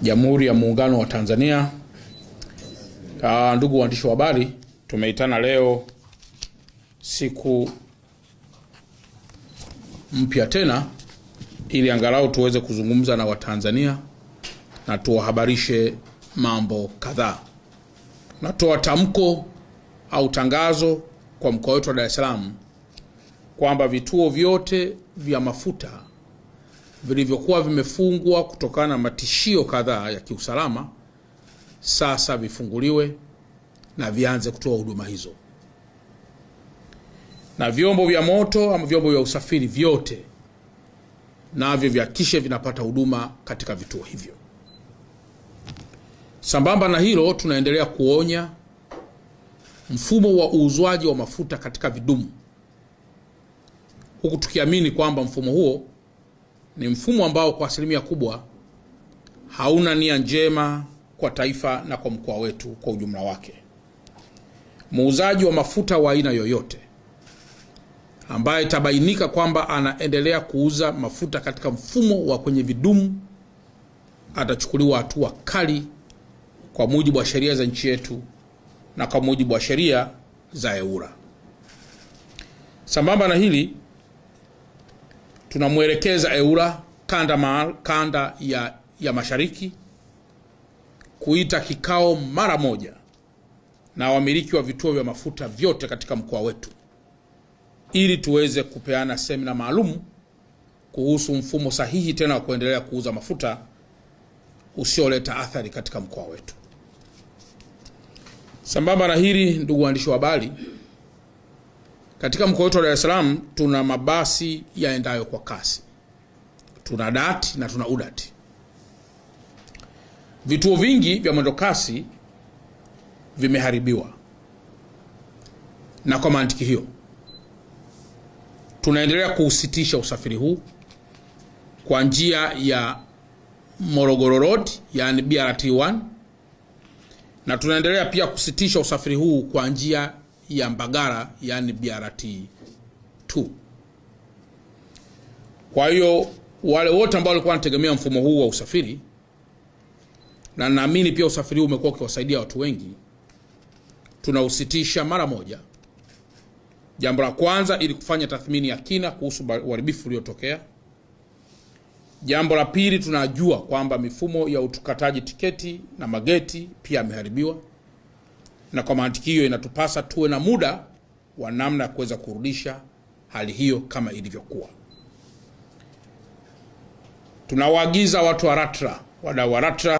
Jamhuri ya Muungano wa Tanzania. Ndugu waandishi wa habari, tumeitana leo siku mpya tena ili angalau tuweze kuzungumza na Watanzania na tuwahabarishe mambo kadhaa. Natoa tamko au tangazo kwa mkoa wetu wa Dar es Salaam kwamba vituo vyote vya mafuta vilivyokuwa vimefungwa kutokana na matishio kadhaa ya kiusalama sasa vifunguliwe na vianze kutoa huduma hizo. Na vyombo vya moto ama vyombo vya usafiri vyote navyo vihakikishe vinapata huduma katika vituo hivyo. Sambamba na hilo, tunaendelea kuonya mfumo wa uuzwaji wa mafuta katika vidumu, huku tukiamini kwamba mfumo huo ni mfumo ambao kwa asilimia kubwa hauna nia njema kwa taifa na kwa mkoa wetu kwa ujumla wake. Muuzaji wa mafuta wa aina yoyote ambaye tabainika kwamba anaendelea kuuza mafuta katika mfumo wa kwenye vidumu atachukuliwa hatua kali kwa mujibu wa sheria za nchi yetu na kwa mujibu wa sheria za EWURA. Sambamba na hili, tunamuelekeza EWURA kanda ya Mashariki kuita kikao mara moja na wamiliki wa vituo vya mafuta vyote katika mkoa wetu ili tuweze kupeana semina maalum kuhusu mfumo sahihi tena wa kuendelea kuuza mafuta usioleta athari katika mkoa wetu. Sambamba na hili, ndugu waandishi wa habari, katika mkoa wetu wa Dar es Salaam tuna mabasi yaendayo kwa kasi. Tuna DART na tuna UDART. Vituo vingi vya mwendo kasi vimeharibiwa. Na kwa mantiki hiyo, tunaendelea kuusitisha usafiri huu kwa njia ya Morogoro Road, yani BRT1, na tunaendelea pia kusitisha usafiri huu kwa njia ya Mbagala, yani BRT2. Kwa hiyo wale wote ambao walikuwa wanategemea mfumo huu wa usafiri, na naamini pia usafiri huu umekuwa ukiwasaidia watu wengi, tunausitisha mara moja. Jambo la kwanza, ili kufanya tathmini ya kina kuhusu uharibifu uliotokea. Jambo la pili, tunajua kwamba mifumo ya utukataji tiketi na mageti pia imeharibiwa, na kwa mantiki hiyo inatupasa tuwe na muda wa namna ya kuweza kurudisha hali hiyo kama ilivyokuwa. Tunawaagiza watu wa LATRA, wadau wa LATRA